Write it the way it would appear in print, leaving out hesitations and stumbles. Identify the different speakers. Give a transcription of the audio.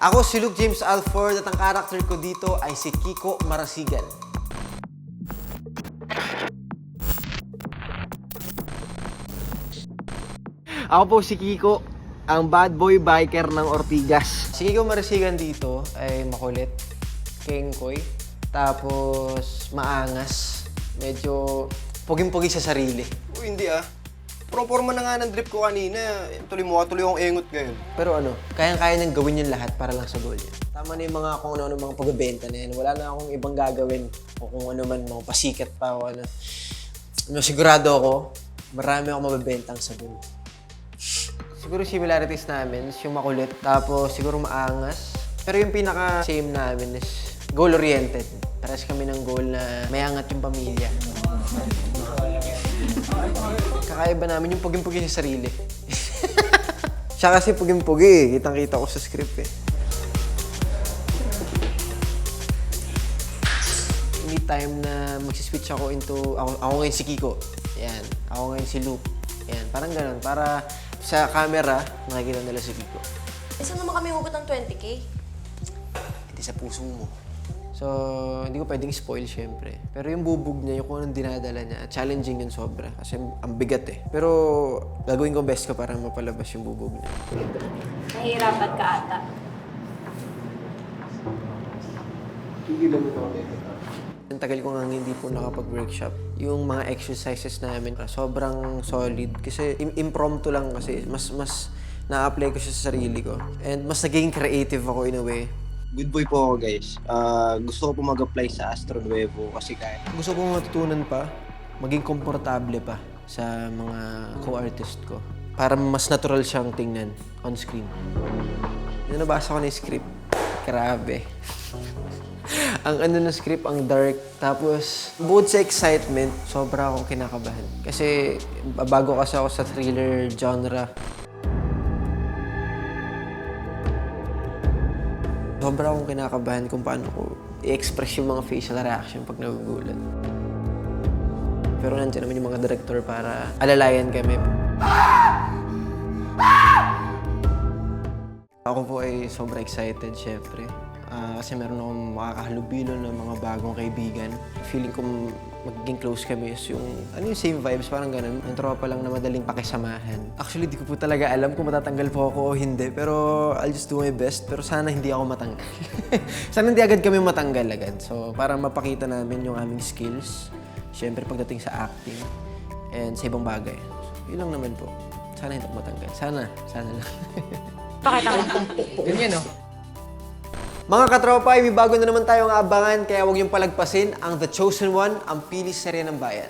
Speaker 1: Ako si Luke James Alford at ang karakter ko dito ay si Kiko Marasigan.
Speaker 2: Ako po si Kiko, ang bad boy biker ng Ortigas.
Speaker 1: Si Kiko Marasigan dito ay makulit, kengkoy, tapos maangas, medyo puging-pugi sa sarili.
Speaker 3: Hindi ah. Pro-forma na nga ng drip ko kanina. Tuloy akong engot ngayon.
Speaker 1: Pero ano, kayang-kaya niyang gawin yung lahat para lang sa goal niya. Tama na yung mga kung ano mga pagbebenta na yan. Wala na akong ibang gagawin o kung ano man, mga pasikat pa o ano. Sigurado ako, marami akong mabebentang sabon. Siguro similarities namin is yung makulit, tapos siguro maangas. Pero yung pinaka-same namin is goal-oriented. Pares kami ng goal na may angat yung pamilya. Kakaiba namin yung puging-pugi sa sarili. Siya kasi puging-pugi eh. Kitang-kita ko sa script eh. Anytime na magsiswitch ako into... Ako ngayon si Kiko. Yan. Ako ngayon si Luke. Yan. Parang ganun. Para sa camera, nakikita nila si Kiko.
Speaker 4: Saan naman kami hugot ng 20K?
Speaker 1: Hindi sa puso mo. So, hindi ko pwedeng spoil syempre. Pero yung bubog niya, yung kung anong dinadala niya, challenging yun sobra. Kasi ang bigat eh. Pero gagawin ko best ko para mapalabas yung bubog niya.
Speaker 4: Nahihirapan ka ata.
Speaker 1: Ang tagal ko nga hindi po nakapag-workshop. Yung mga exercises namin, sobrang solid. Kasi impromptu lang kasi. Mas na-apply ko siya sa sarili ko. And mas naging creative ako in a way.
Speaker 3: Good boy po ako guys. Gusto ko po mag-apply sa Astro Nuevo kasi kaya.
Speaker 1: Gusto ko matutunan pa, maging komportable pa sa mga co-artist ko. Para mas natural siyang tingnan on screen. Yung nabasa ko na yung script, grabe. Ang ano ng script, ang dark. Tapos, bukod sa excitement, sobra akong kinakabahan. Kasi bago kasi ako sa thriller genre. Sobra akong kinakabahan kung paano ko i-express yung mga facial reaction pag nagugulat. Pero nandiyan naman yung mga director para alalayan kami. Ako po ay sobra excited, syempre. Kasi meron akong makakahalubilo ng mga bagong kaibigan. Feeling ko magiging close kami is yung same vibes, parang ganun. Yung tropa lang na madaling pakisamahan. Actually, di ko po talaga alam kung matatanggal po ako o hindi. Pero I'll just do my best. Pero sana hindi ako matanggal. Sana hindi agad kami matanggal agad. So, para mapakita namin yung aming skills. Siyempre, pagdating sa acting. And sa ibang bagay. So, yun lang naman po. Sana hindi ako matanggal. Sana lang.
Speaker 4: Pakita mo.
Speaker 2: Ganyan, no?
Speaker 1: Mga katropa, may bago na naman tayong abangan kaya huwag niyong palagpasin ang The Chosen One, ang pili serye ng bayan.